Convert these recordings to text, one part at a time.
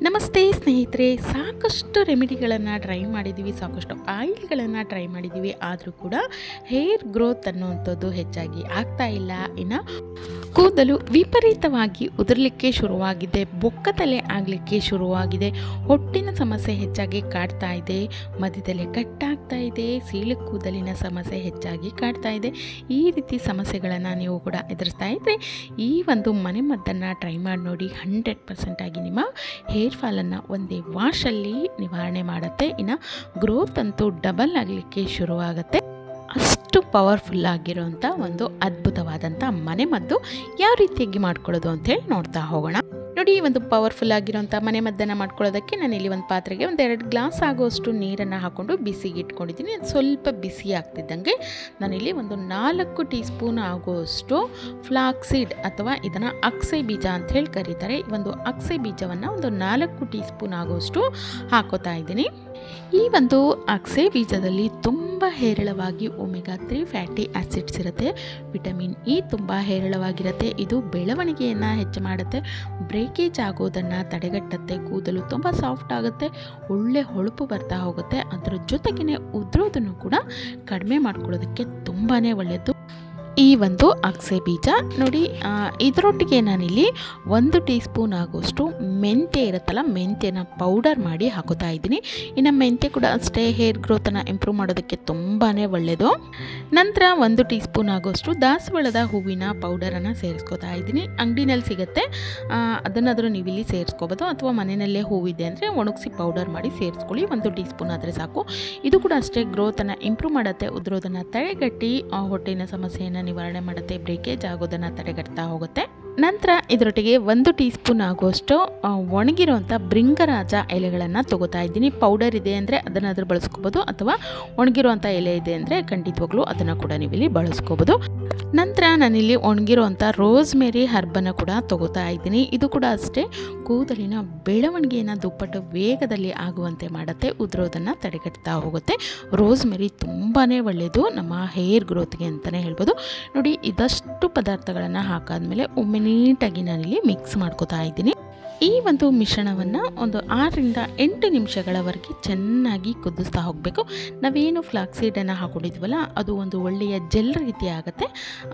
ನಮಸ್ತೆ ಸ್ನೇಹಿತರೆ, ಸಾಕಷ್ಟು ರೆಮಿಡಿಗಳನ್ನು ಟ್ರೈ ಮಾಡಿದ್ದೀವಿ, ಸಾಕಷ್ಟು ಆಯಿಲ್ಗಳನ್ನು ಟ್ರೈ ಮಾಡಿದ್ದೀವಿ. ಆದರೂ ಕೂಡ ಹೇರ್ ಗ್ರೋತ್ ಅನ್ನುವಂಥದ್ದು ಹೆಚ್ಚಾಗಿ ಆಗ್ತಾ ಇಲ್ಲ. ಇನ್ನು ಕೂದಲು ವಿಪರೀತವಾಗಿ ಉದುರಲಿಕ್ಕೆ ಶುರುವಾಗಿದೆ, ಬೊಕ್ಕತಲೆ ಆಗಲಿಕ್ಕೆ ಶುರುವಾಗಿದೆ, ಹೊಟ್ಟಿನ ಸಮಸ್ಯೆ ಹೆಚ್ಚಾಗಿ ಕಾಡ್ತಾ ಇದೆ, ಮಧ್ಯದಲ್ಲೇ ಕಟ್ಟಾಗ್ತಾ ಇದೆ, ಸೀಳು ಕೂದಲಿನ ಸಮಸ್ಯೆ ಹೆಚ್ಚಾಗಿ ಕಾಡ್ತಾ ಇದೆ. ಈ ರೀತಿ ಸಮಸ್ಯೆಗಳನ್ನು ನೀವು ಕೂಡ ಎದುರಿಸ್ತಾ ಇದ್ದರೆ ಈ ಒಂದು ಮನೆಮದ್ದನ್ನು ಟ್ರೈ ಮಾಡಿ ನೋಡಿ. 100% ಆಗಿ ನಿಮ್ಮ ಹೇರ್ ಫಾಲನ್ನು ಒಂದೇ ವಾಶಲ್ಲಿ ನಿವಾರಣೆ ಮಾಡುತ್ತೆ. ಇನ್ನು ಗ್ರೋತ್ ಅಂತೂ ಡಬಲ್ ಆಗಲಿಕ್ಕೆ ಶುರುವಾಗುತ್ತೆ. ಅಷ್ಟು ಪವರ್ಫುಲ್ ಆಗಿರೋಂಥ ಒಂದು ಅದ್ಭುತವಾದಂಥ ಮನೆಮದ್ದು ಯಾವ ರೀತಿಯಾಗಿ ಮಾಡ್ಕೊಳ್ಳೋದು ಅಂತೇಳಿ ನೋಡ್ತಾ ಹೋಗೋಣ. ನೋಡಿ, ಈ ಒಂದು ಪವರ್ಫುಲ್ ಆಗಿರೋಂಥ ಮನೆಮದ್ದನ್ನು ಮಾಡ್ಕೊಳ್ಳೋದಕ್ಕೆ ನಾನಿಲ್ಲಿ ಒಂದು ಪಾತ್ರೆಗೆ 2 ಗ್ಲಾಸ್ ಆಗೋಷ್ಟು ನೀರನ್ನು ಹಾಕ್ಕೊಂಡು ಬಿಸಿಗೆ ಇಟ್ಕೊಂಡಿದ್ದೀನಿ. ಸ್ವಲ್ಪ ಬಿಸಿ ಆಗ್ತಿದ್ದಂಗೆ ನಾನಿಲ್ಲಿ 4 ಟೀ ಸ್ಪೂನ್ ಆಗೋಷ್ಟು ಫ್ಲಾಕ್ಸೀಡ್ ಅಥವಾ ಇದನ್ನು ಅಕ್ಸೆ ಬೀಜ ಅಂತ ಹೇಳಿ ಕರೀತಾರೆ. ಈ ಒಂದು ಅಕ್ಸೆ ಬೀಜವನ್ನು 4 ಟೀ ಸ್ಪೂನ್ ಆಗೋಷ್ಟು ಹಾಕೋತಾ ಇದ್ದೀನಿ. ಈ ಒಂದು ಅಕ್ಸೆ ಬೀಜದಲ್ಲಿ ತುಂಬ ಹೇರಳವಾಗಿ ಒಮೆಗಾ 3 ಫ್ಯಾಟಿ ಆ್ಯಸಿಡ್ಸ್ ಇರುತ್ತೆ. ವಿಟಮಿನ್ ಇ ತುಂಬ ಹೇರಳವಾಗಿರುತ್ತೆ. ಇದು ಬೆಳವಣಿಗೆಯನ್ನು ಹೆಚ್ಚು ಮಾಡುತ್ತೆ, ಬ್ರೇಕೇಜ್ ಆಗೋದನ್ನು ತಡೆಗಟ್ಟುತ್ತೆ, ಕೂದಲು ತುಂಬ ಸಾಫ್ಟ್ ಆಗುತ್ತೆ, ಒಳ್ಳೆ ಹೊಳಪು ಬರ್ತಾ ಹೋಗುತ್ತೆ. ಅದರ ಜೊತೆಗೇ ಉದುರೋದನ್ನು ಕೂಡ ಕಡಿಮೆ ಮಾಡ್ಕೊಳ್ಳೋದಕ್ಕೆ ತುಂಬಾ ಒಳ್ಳೆಯದು ಈ ಒಂದು ಅಕ್ಸೆ ಬೀಜ. ನೋಡಿ, ಇದರೊಟ್ಟಿಗೆ ನಾನಿಲ್ಲಿ 1 ಟೀ ಸ್ಪೂನ್ ಆಗೋಷ್ಟು ಮೆಂತ್ಯ ಇರುತ್ತಲ್ಲ, ಮೆಂತ್ಯನ ಪೌಡರ್ ಮಾಡಿ ಹಾಕೋತಾ ಇದ್ದೀನಿ. ಇನ್ನು ಮೆಂತ್ಯ ಕೂಡ ಅಷ್ಟೇ ಹೇರ್ ಗ್ರೋತನ್ನು ಇಂಪ್ರೂವ್ ಮಾಡೋದಕ್ಕೆ ತುಂಬಾ ಒಳ್ಳೆಯದು. ನಂತರ 1 ಟೀ ಸ್ಪೂನ್ ಆಗೋಷ್ಟು ದಾಸವಾಳದ ಹೂವಿನ ಪೌಡರನ್ನು ಸೇರಿಸ್ಕೋತಾ ಇದ್ದೀನಿ. ಅಂಗಡಿನಲ್ಲಿ ಸಿಗುತ್ತೆ, ಅದನ್ನಾದರೂ ನೀವು ಇಲ್ಲಿ ಸೇರಿಸ್ಕೋಬೋದು, ಅಥವಾ ಮನೆಯಲ್ಲೇ ಹೂವಿದೆ ಅಂದರೆ ಒಣಗಿಸಿ ಪೌಡರ್ ಮಾಡಿ ಸೇರಿಸ್ಕೊಳ್ಳಿ. 1 ಟೀ ಸ್ಪೂನ್ ಆದರೆ ಸಾಕು. ಇದು ಕೂಡ ಅಷ್ಟೇ ಗ್ರೋತನ್ನು ಇಂಪ್ರೂವ್ ಮಾಡುತ್ತೆ, ಉದುರೋದನ್ನು ತಡೆಗಟ್ಟಿ ಹೊಟ್ಟೆನ ಸಮಸ್ಯೆಯನ್ನು ನಿವಾರಣೆ ಮಾಡುತ್ತೆ, ಬ್ರೇಕೇಜ್ ಆಗೋದನ್ನು ತಡೆಗಟ್ತಾ ಹೋಗುತ್ತೆ. ನಂತರ ಇದರೊಟ್ಟಿಗೆ 1 ಟೀ ಸ್ಪೂನ್ ಆಗುವಷ್ಟು ಒಣಗಿರುವಂಥ ಭೃಂಗರಾಜ ಎಲೆಗಳನ್ನು ತೊಗೋತಾ ಇದ್ದೀನಿ. ಪೌಡರ್ ಇದೆ ಅಂದರೆ ಅದನ್ನಾದರೂ ಬಳಸ್ಕೋಬೋದು, ಅಥವಾ ಒಣಗಿರುವಂಥ ಎಲೆ ಇದೆ ಅಂದರೆ ಖಂಡಿತವಾಗ್ಲೂ ಅದನ್ನು ಕೂಡ ನೀವು ಇಲ್ಲಿ ಬಳಸ್ಕೋಬೋದು. ನಂತರ ನಾನಿಲ್ಲಿ ಒಣಗಿರುವಂಥ ರೋಸ್ಮೆರಿ ಹರ್ಬನ್ನು ಕೂಡ ತೊಗೋತಾ ಇದ್ದೀನಿ. ಇದು ಕೂಡ ಅಷ್ಟೇ ಕೂದಲಿನ ಬೆಳವಣಿಗೆಯನ್ನು ದುಪ್ಪಟ್ಟು ವೇಗದಲ್ಲಿ ಆಗುವಂತೆ ಮಾಡುತ್ತೆ, ಉದುರೋದನ್ನು ತಡೆಗಟ್ತಾ ಹೋಗುತ್ತೆ. ರೋಸ್ಮೆರಿ ತುಂಬಾ ಒಳ್ಳೆಯದು ನಮ್ಮ ಹೇರ್ ಗ್ರೋತ್ಗೆ ಅಂತಲೇ ಹೇಳ್ಬೋದು. ನೋಡಿ, ಇದಷ್ಟು ಪದಾರ್ಥಗಳನ್ನು ಹಾಕಾದ್ಮೇಲೆ ಒಮ್ಮೆ ನೀಟಾಗಿ ನಾನಿಲ್ಲಿ ಮಿಕ್ಸ್ ಮಾಡ್ಕೋತಾ ಇದ್ದೀನಿ. ಈ ಒಂದು ಮಿಶ್ರಣವನ್ನು 6 ರಿಂದ 8 ನಿಮಿಷಗಳವರೆಗೆ ಚೆನ್ನಾಗಿ ಕುದಿಸ್ತಾ ಹೋಗಬೇಕು. ನಾವೇನು ಫ್ಲಾಕ್ಸೀಡನ್ನು ಹಾಕೊಂಡಿದ್ವಲ್ಲ, ಅದು ಒಂದು ಒಳ್ಳೆಯ ಜೆಲ್ ರೀತಿ ಆಗುತ್ತೆ.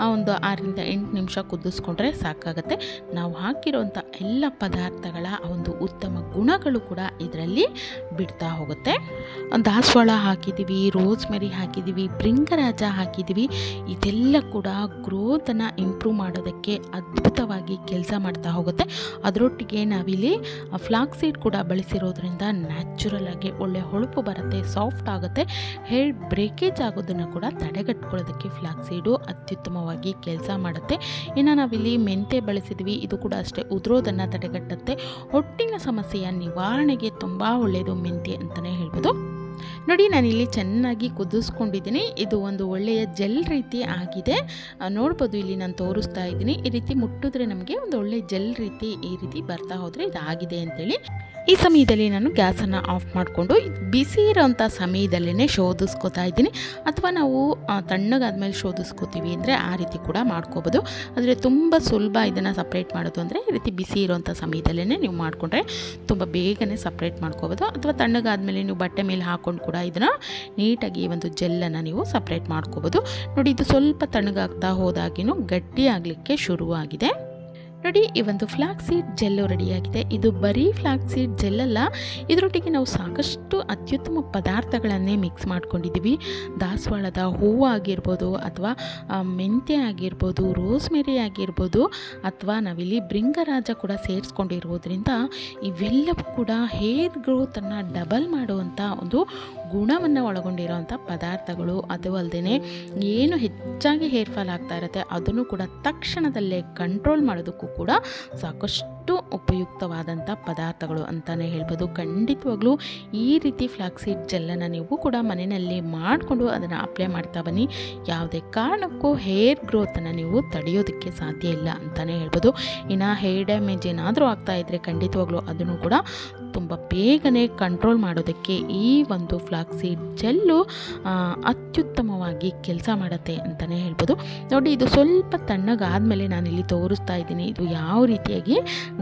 6 ರಿಂದ 8 ನಿಮಿಷ ಕುದಿಸ್ಕೊಂಡ್ರೆ ಸಾಕಾಗುತ್ತೆ. ನಾವು ಹಾಕಿರೋಂಥ ಎಲ್ಲ ಪದಾರ್ಥಗಳ ಒಂದು ಉತ್ತಮ ಗುಣಗಳು ಕೂಡ ಇದರಲ್ಲಿ ಬಿಡ್ತಾ ಹೋಗುತ್ತೆ. ದಾಸವಾಳ ಹಾಕಿದ್ದೀವಿ, ರೋಸ್ಮೆರಿ ಹಾಕಿದ್ದೀವಿ, ಭೃಂಗರಾಜ ಹಾಕಿದ್ದೀವಿ. ಇದೆಲ್ಲ ಕೂಡ ಗ್ರೋತನ್ನು ಇಂಪ್ರೂವ್ ಮಾಡೋದಕ್ಕೆ ಅದ್ಭುತವಾಗಿ ಕೆಲಸ ಮಾಡ್ತಾ ಹೋಗುತ್ತೆ. ಅದರೊಟ್ಟಿಗೆ ನಾವಿಲ್ಲಿ ಫ್ಲಾಕ್ಸೀಡ್ ಕೂಡ ಬಳಸಿರೋದ್ರಿಂದ ನ್ಯಾಚುರಲ್ ಆಗಿ ಒಳ್ಳೆ ಹೊಳಪು ಬರುತ್ತೆ, ಸಾಫ್ಟ್ ಆಗುತ್ತೆ. ಹೇರ್ ಬ್ರೇಕೇಜ್ ಆಗೋದನ್ನು ಕೂಡ ತಡೆಗಟ್ಕೊಳ್ಳೋದಕ್ಕೆ ಫ್ಲಾಕ್ಸೀಡು ಅತ್ಯುತ್ತಮವಾಗಿ ಕೆಲಸ ಮಾಡುತ್ತೆ. ಇನ್ನು ನಾವಿಲ್ಲಿ ಮೆಂತೆ ಬಳಸಿದ್ವಿ, ಇದು ಕೂಡ ಅಷ್ಟೇ ಉದುರೋದನ್ನು ತಡೆಗಟ್ಟುತ್ತೆ, ಹೊಟ್ಟಿನ ಸಮಸ್ಯೆಯ ನಿವಾರಣೆಗೆ ತುಂಬ ಒಳ್ಳೆಯದು ಮೆಂತೆ ಅಂತಲೇ ಹೇಳ್ಬೋದು. ನೋಡಿ, ನಾನಿಲ್ಲಿ ಚೆನ್ನಾಗಿ ಕುದಿಸ್ಕೊಂಡಿದ್ದೀನಿ. ಇದು ಒಂದು ಒಳ್ಳೆಯ ಜೆಲ್ ರೀತಿ ಆಗಿದೆ, ನೋಡ್ಬೋದು. ಇಲ್ಲಿ ನಾನು ತೋರಿಸ್ತಾ ಇದ್ದೀನಿ. ಈ ರೀತಿ ಮುಟ್ಟಿದ್ರೆ ನಮಗೆ ಒಂದು ಒಳ್ಳೆಯ ಜೆಲ್ ರೀತಿ ಈ ರೀತಿ ಬರ್ತಾ ಹೋದರೆ ಇದಾಗಿದೆ ಅಂತೇಳಿ. ಈ ಸಮಯದಲ್ಲಿ ನಾನು ಗ್ಯಾಸನ್ನು ಆಫ್ ಮಾಡಿಕೊಂಡು ಬಿಸಿ ಇರೋಂಥ ಸಮಯದಲ್ಲೇ ಶೋಧಿಸ್ಕೋತಾ ಇದ್ದೀನಿ. ಅಥವಾ ನಾವು ತಣ್ಣಗಾದ್ಮೇಲೆ ಶೋಧಿಸ್ಕೋತೀವಿ ಅಂದರೆ ಆ ರೀತಿ ಕೂಡ ಮಾಡ್ಕೋಬೋದು. ಆದರೆ ತುಂಬ ಸುಲಭ ಇದನ್ನು ಸಪ್ರೇಟ್ ಮಾಡೋದು ಅಂದರೆ ಈ ರೀತಿ ಬಿಸಿ ಇರೋಂಥ ಸಮಯದಲ್ಲೇ ನೀವು ಮಾಡಿಕೊಂಡ್ರೆ ತುಂಬ ಬೇಗನೆ ಸಪ್ರೇಟ್ ಮಾಡ್ಕೋಬೋದು. ಅಥವಾ ತಣ್ಣಗಾದ್ಮೇಲೆ ನೀವು ಬಟ್ಟೆ ಮೇಲೆ ಹಾಕ್ಕೊಂಡು ಕೂಡ ಇದನ್ನು ನೀಟಾಗಿ ಒಂದು ಜೆಲ್ಲನ್ನು ನೀವು ಸಪ್ರೇಟ್ ಮಾಡ್ಕೋಬೋದು. ನೋಡಿ, ಇದು ಸ್ವಲ್ಪ ತಣ್ಣಗಾಗ್ತಾ ಹೋದಾಗಿನೂ ಗಟ್ಟಿ ಆಗಲಿಕ್ಕೆ ಶುರುವಾಗಿದೆ. ನೋಡಿ, ಈ ಒಂದು ಫ್ಲಾಕ್ಸೀಡ್ ಜೆಲ್ಲು ರೆಡಿಯಾಗಿದೆ. ಇದು ಬರೀ ಫ್ಲಾಕ್ಸೀಡ್ ಜೆಲ್ಲಲ್ಲ, ಇದರೊಟ್ಟಿಗೆ ನಾವು ಸಾಕಷ್ಟು ಅತ್ಯುತ್ತಮ ಪದಾರ್ಥಗಳನ್ನೇ ಮಿಕ್ಸ್ ಮಾಡ್ಕೊಂಡಿದ್ದೀವಿ. ದಾಸವಾಳದ ಹೂವು ಆಗಿರ್ಬೋದು, ಅಥವಾ ಮೆಂತ್ಯ ಆಗಿರ್ಬೋದು, ರೋಸ್ಮೆರಿ ಆಗಿರ್ಬೋದು, ಅಥವಾ ನಾವಿಲ್ಲಿ ಭೃಂಗರಾಜ ಕೂಡ ಸೇರಿಸ್ಕೊಂಡಿರೋದ್ರಿಂದ ಇವೆಲ್ಲವೂ ಕೂಡ ಹೇರ್ ಗ್ರೋತನ್ನು ಡಬಲ್ ಮಾಡುವಂಥ ಒಂದು ಗುಣವನ್ನು ಒಳಗೊಂಡಿರೋವಂಥ ಪದಾರ್ಥಗಳು. ಅದು ಅಲ್ಲದೆ ಏನು ಹೆಚ್ಚಾಗಿ ಹೇರ್ ಫಾಲ್ ಆಗ್ತಾ ಇರುತ್ತೆ ಅದನ್ನು ಕೂಡ ತಕ್ಷಣದಲ್ಲೇ ಕಂಟ್ರೋಲ್ ಮಾಡೋದಕ್ಕೂ ಕೂಡ ಸಾಕಷ್ಟು ಉಪಯುಕ್ತವಾದಂಥ ಪದಾರ್ಥಗಳು ಅಂತಲೇ ಹೇಳ್ಬೋದು. ಖಂಡಿತವಾಗ್ಲೂ ಈ ರೀತಿ ಫ್ಲಾಕ್ಸೀಡ್ ಜೆಲ್ಲನ್ನು ನೀವು ಕೂಡ ಮನೆಯಲ್ಲಿ ಮಾಡಿಕೊಂಡು ಅದನ್ನು ಅಪ್ಲೈ ಮಾಡ್ತಾ ಬನ್ನಿ. ಯಾವುದೇ ಕಾರಣಕ್ಕೂ ಹೇರ್ ಗ್ರೋತನ್ನು ನೀವು ತಡೆಯೋದಕ್ಕೆ ಸಾಧ್ಯ ಇಲ್ಲ ಅಂತಲೇ ಹೇಳ್ಬೋದು. ಇನ್ನು ಹೇರ್ ಡ್ಯಾಮೇಜ್ ಏನಾದರೂ ಆಗ್ತಾ ಇದ್ದರೆ ಖಂಡಿತವಾಗ್ಲೂ ಅದನ್ನು ಕೂಡ ತುಂಬ ಬೇಗನೆ ಕಂಟ್ರೋಲ್ ಮಾಡೋದಕ್ಕೆ ಈ ಒಂದು ಫ್ಲಾಕ್ಸೀಡ್ ಜೆಲ್ಲು ಅತ್ಯುತ್ತಮವಾಗಿ ಕೆಲಸ ಮಾಡುತ್ತೆ ಅಂತಲೇ ಹೇಳ್ಬೋದು. ನೋಡಿ, ಇದು ಸ್ವಲ್ಪ ತಣ್ಣಗಾದಮೇಲೆ ನಾನಿಲ್ಲಿ ತೋರಿಸ್ತಾ ಇದ್ದೀನಿ ಇದು ಯಾವ ರೀತಿಯಾಗಿ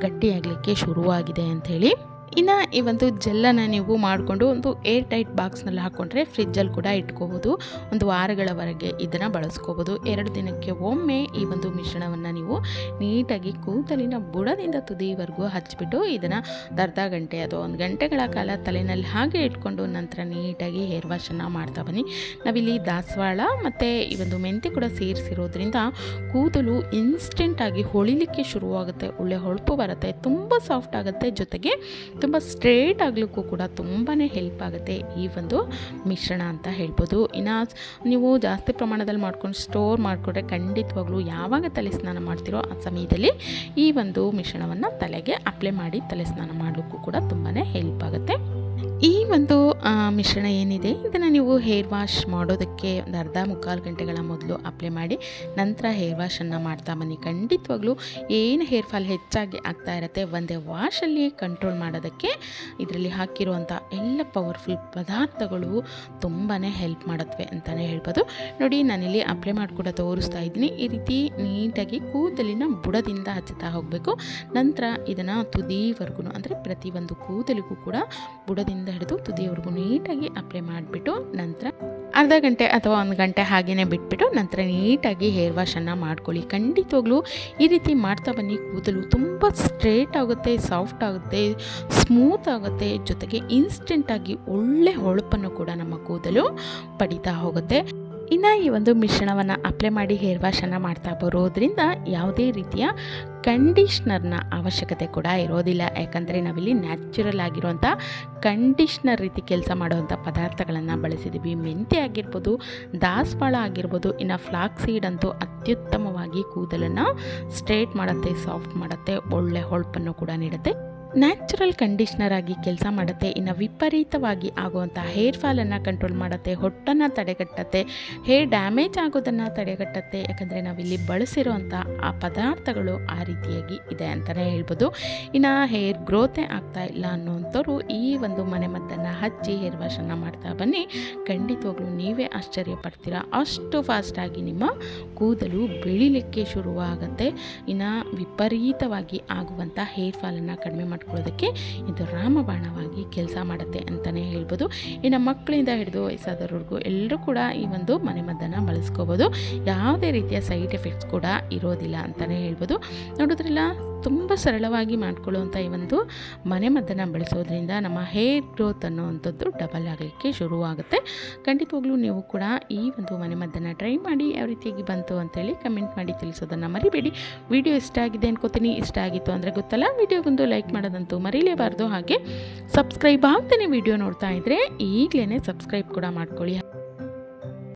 ಗಟ್ಟಿಯಾಗಲಿಕ್ಕೆ ಶುರುವಾಗಿದೆ ಅಂಥೇಳಿ. ಇನ್ನು ಈ ಒಂದು ಜೆಲ್ಲನ್ನು ನೀವು ಮಾಡಿಕೊಂಡು ಒಂದು ಏರ್ ಟೈಟ್ ಬಾಕ್ಸ್ನಲ್ಲಿ ಹಾಕ್ಕೊಂಡ್ರೆ ಫ್ರಿಜ್ಜಲ್ಲಿ ಕೂಡ ಇಟ್ಕೋಬೋದು. ಒಂದು ವಾರಗಳವರೆಗೆ ಇದನ್ನು ಬಳಸ್ಕೋಬೋದು. 2 ದಿನಕ್ಕೆ ಒಮ್ಮೆ ಈ ಒಂದು ಮಿಶ್ರಣವನ್ನು ನೀವು ನೀಟಾಗಿ ಕೂದಲಿನ ಬುಡದಿಂದ ತುದಿವರೆಗೂ ಹಚ್ಚಿಬಿಟ್ಟು ಇದನ್ನು ಅರ್ಧ ಗಂಟೆ ಅಥವಾ 1 ಗಂಟೆಗಳ ಕಾಲ ತಲೆಯಲ್ಲಿ ಹಾಗೆ ಇಟ್ಕೊಂಡು ನಂತರ ನೀಟಾಗಿ ಹೇರ್ ವಾಶನ್ನು ಮಾಡ್ತಾ ಬನ್ನಿ. ನಾವಿಲ್ಲಿ ದಾಸವಾಳ ಮತ್ತು ಈ ಒಂದು ಮೆಂತ್ಯ ಕೂಡ ಸೇರಿಸಿರೋದ್ರಿಂದ ಕೂದಲು ಇನ್ಸ್ಟೆಂಟಾಗಿ ಹೊಳಿಲಿಕ್ಕೆ ಶುರುವಾಗುತ್ತೆ, ಒಳ್ಳೆ ಹೊಳಪು ಬರುತ್ತೆ, ತುಂಬ ಸಾಫ್ಟ್ ಆಗುತ್ತೆ, ಜೊತೆಗೆ ತುಂಬ ಸ್ಟ್ರೇಟ್ ಆಗಲಿಕ್ಕೂ ಕೂಡ ತುಂಬಾ ಹೆಲ್ಪ್ ಆಗುತ್ತೆ ಈ ಒಂದು ಮಿಶ್ರಣ ಅಂತ ಹೇಳ್ಬೋದು. ಇನ್ನು ನೀವು ಜಾಸ್ತಿ ಪ್ರಮಾಣದಲ್ಲಿ ಮಾಡ್ಕೊಂಡು ಸ್ಟೋರ್ ಮಾಡಿಕೊಂಡ್ರೆ ಖಂಡಿತವಾಗ್ಲೂ ಯಾವಾಗ ತಲೆ ಸ್ನಾನ ಮಾಡ್ತೀರೋ ಆ ಸಮಯದಲ್ಲಿ ಈ ಒಂದು ಮಿಶ್ರಣವನ್ನು ತಲೆಗೆ ಅಪ್ಲೈ ಮಾಡಿ ತಲೆ ಸ್ನಾನ ಮಾಡಲಿಕ್ಕೂ ಕೂಡ ತುಂಬಾ ಹೆಲ್ಪ್ ಆಗುತ್ತೆ. ಈ ಒಂದು ಮಿಶ್ರಣ ಏನಿದೆ ಇದನ್ನು ನೀವು ಹೇರ್ ವಾಶ್ ಮಾಡೋದಕ್ಕೆ ಒಂದು ಅರ್ಧ ಮುಕ್ಕಾಲು ಗಂಟೆಗಳ ಮೊದಲು ಅಪ್ಲೈ ಮಾಡಿ ನಂತರ ಹೇರ್ ವಾಶನ್ನು ಮಾಡ್ತಾ ಬನ್ನಿ. ಖಂಡಿತವಾಗ್ಲೂ ಏನು ಹೇರ್ ಫಾಲ್ ಹೆಚ್ಚಾಗಿ ಆಗ್ತಾ ಇರುತ್ತೆ ಒಂದೇ ವಾಶಲ್ಲಿ ಕಂಟ್ರೋಲ್ ಮಾಡೋದಕ್ಕೆ ಇದರಲ್ಲಿ ಹಾಕಿರುವಂಥ ಎಲ್ಲ ಪವರ್ಫುಲ್ ಪದಾರ್ಥಗಳು ತುಂಬಾ ಹೆಲ್ಪ್ ಮಾಡುತ್ತವೆ ಅಂತಲೇ ಹೇಳ್ಬೋದು. ನೋಡಿ ನಾನಿಲ್ಲಿ ಅಪ್ಲೈ ಮಾಡಿ ಕೂಡ ತೋರಿಸ್ತಾ ಇದ್ದೀನಿ. ಈ ರೀತಿ ನೀಟಾಗಿ ಕೂದಲಿನ ಬುಡದಿಂದ ಹಚ್ಚುತ್ತಾ ಹೋಗಬೇಕು. ನಂತರ ಇದನ್ನು ತುದಿವರೆಗೂ ಅಂದರೆ ಪ್ರತಿಯೊಂದು ಕೂದಲಿಗೂ ಕೂಡ ಬುಡದಿಂದ ಹಿಡಿದು ತುದಿಯವರೆಗೂ ನೀಟಾಗಿ ಅಪ್ಲೈ ಮಾಡಿಬಿಟ್ಟು ನಂತರ ಅರ್ಧ ಗಂಟೆ ಅಥವಾ 1 ಗಂಟೆ ಹಾಗೆಯೇ ಬಿಟ್ಬಿಟ್ಟು ನಂತರ ನೀಟಾಗಿ ಹೇರ್ ವಾಶನ್ನು ಮಾಡ್ಕೊಳ್ಳಿ. ಖಂಡಿತವಾಗ್ಲೂ ಈ ರೀತಿ ಮಾಡ್ತಾ ಬನ್ನಿ. ಕೂದಲು ತುಂಬ ಸ್ಟ್ರೇಟ್ ಆಗುತ್ತೆ, ಸಾಫ್ಟ್ ಆಗುತ್ತೆ, ಸ್ಮೂತ್ ಆಗುತ್ತೆ, ಜೊತೆಗೆ ಇನ್ಸ್ಟೆಂಟಾಗಿ ಒಳ್ಳೆ ಹೊಳಪನ್ನು ಕೂಡ ನಮ್ಮ ಕೂದಲು ಪಡಿತಾ ಹೋಗುತ್ತೆ. ಇನ್ನು ಈ ಒಂದು ಮಿಶ್ರಣವನ್ನು ಅಪ್ಲೈ ಮಾಡಿ ಹೇರ್ ವಾಶನ್ನು ಮಾಡ್ತಾ ಬರೋದ್ರಿಂದ ಯಾವುದೇ ರೀತಿಯ ಕಂಡೀಷ್ನರ್ನ ಅವಶ್ಯಕತೆ ಕೂಡ ಇರೋದಿಲ್ಲ. ಯಾಕಂದರೆ ನಾವಿಲ್ಲಿ ನ್ಯಾಚುರಲ್ ಆಗಿರುವಂಥ ಕಂಡೀಷ್ನರ್ ರೀತಿ ಕೆಲಸ ಮಾಡುವಂಥ ಪದಾರ್ಥಗಳನ್ನು ಬಳಸಿದ್ದೀವಿ. ಮೆಂತ್ಯ ಆಗಿರ್ಬೋದು, ದಾಸವಾಳ ಆಗಿರ್ಬೋದು, ಇನ್ನು ಫ್ಲಾಕ್ಸ್ ಸೀಡ್ ಅಂತೂ ಅತ್ಯುತ್ತಮವಾಗಿ ಕೂದಲನ್ನು ಸ್ಟ್ರೇಟ್ ಮಾಡುತ್ತೆ, ಸಾಫ್ಟ್ ಮಾಡುತ್ತೆ, ಒಳ್ಳೆ ಹೊಳಪನ್ನು ಕೂಡ ನೀಡುತ್ತೆ, ನ್ಯಾಚುರಲ್ ಕಂಡೀಷ್ನರ್ ಆಗಿ ಕೆಲಸ ಮಾಡುತ್ತೆ. ಇನ್ನು ವಿಪರೀತವಾಗಿ ಆಗುವಂಥ ಹೇರ್ ಫಾಲನ್ನು ಕಂಟ್ರೋಲ್ ಮಾಡುತ್ತೆ, ಹೊಟ್ಟನ್ನು ತಡೆಗಟ್ಟುತ್ತೆ, ಹೇರ್ ಡ್ಯಾಮೇಜ್ ಆಗೋದನ್ನು ತಡೆಗಟ್ಟುತ್ತೆ. ಯಾಕಂದರೆ ನಾವಿಲ್ಲಿ ಬಳಸಿರೋವಂಥ ಆ ಪದಾರ್ಥಗಳು ಆ ರೀತಿಯಾಗಿ ಇದೆ ಅಂತಲೇ ಹೇಳ್ಬೋದು. ಇನ್ನು ಹೇರ್ ಗ್ರೋತೇ ಆಗ್ತಾ ಇಲ್ಲ ಅನ್ನೋಂಥವ್ರು ಈ ಒಂದು ಮನೆಮದ್ದನ್ನು ಹಚ್ಚಿ ಹೇರ್ ವಾಶನ್ನು ಮಾಡ್ತಾ ಬನ್ನಿ. ಖಂಡಿತವಾಗ್ಲೂ ನೀವೇ ಆಶ್ಚರ್ಯ ಪಡ್ತೀರಾ, ಅಷ್ಟು ಫಾಸ್ಟಾಗಿ ನಿಮ್ಮ ಕೂದಲು ಬೆಳಿಲಿಕ್ಕೆ ಶುರುವಾಗುತ್ತೆ. ಇನ್ನು ವಿಪರೀತವಾಗಿ ಆಗುವಂಥ ಹೇರ್ ಫಾಲನ್ನು ಕಡಿಮೆ ಮಾಡ್ಕೊಳ್ಳೋದಕ್ಕೆ ಇದು ರಾಮಬಾಣವಾಗಿ ಕೆಲಸ ಮಾಡುತ್ತೆ ಅಂತಲೇ ಹೇಳ್ಬೋದು. ಇನ್ನು ಮಕ್ಕಳಿಂದ ಹಿಡಿದು ವಯಸ್ಸಾದವ್ರಿಗೂ ಎಲ್ಲರೂ ಕೂಡ ಈ ಒಂದು ಮನೆಮದ್ದನ್ನು ಬಳಸ್ಕೋಬೋದು. ಯಾವುದೇ ರೀತಿಯ ಸೈಡ್ ಎಫೆಕ್ಟ್ಸ್ ಕೂಡ ಇರೋದಿಲ್ಲ ಅಂತಲೇ ಹೇಳ್ಬೋದು. ನೋಡಿದ್ರಲ್ಲ, ತುಂಬ ಸರಳವಾಗಿ ಮಾಡ್ಕೊಳ್ಳುವಂಥ ಈ ಒಂದು ಮನೆಮದ್ದನ್ನು ಬಳಸೋದ್ರಿಂದ ನಮ್ಮ ಹೇರ್ ಗ್ರೋತ್ ಅನ್ನೋವಂಥದ್ದು ಡಬಲ್ ಆಗಲಿಕ್ಕೆ ಶುರುವಾಗುತ್ತೆ. ಖಂಡಿತವಾಗ್ಲೂ ನೀವು ಕೂಡ ಈ ಒಂದು ಮನೆಮದ್ದನ್ನು ಟ್ರೈ ಮಾಡಿ ಯಾವ ರೀತಿಯಾಗಿ ಬಂತು ಅಂತೇಳಿ ಕಮೆಂಟ್ ಮಾಡಿ ತಿಳಿಸೋದನ್ನು ಮರಿಬೇಡಿ. ವಿಡಿಯೋ ಇಷ್ಟ ಆಗಿದೆ ಅನ್ಕೋತೀನಿ. ಇಷ್ಟ ಆಗಿತ್ತು ಅಂದರೆ ಗೊತ್ತಲ್ಲ, ವಿಡಿಯೋಗೊಂದು ಲೈಕ್ ಮಾಡೋದಂತೂ ಮರೀಲೇಬಾರ್ದು. ಹಾಗೆ ಸಬ್ಸ್ಕ್ರೈಬ್ ಆಗ್ತಾನೆ ವಿಡಿಯೋ ನೋಡ್ತಾ ಇದ್ದರೆ ಈಗಲೇ ಸಬ್ಸ್ಕ್ರೈಬ್ ಕೂಡ ಮಾಡ್ಕೊಳ್ಳಿ.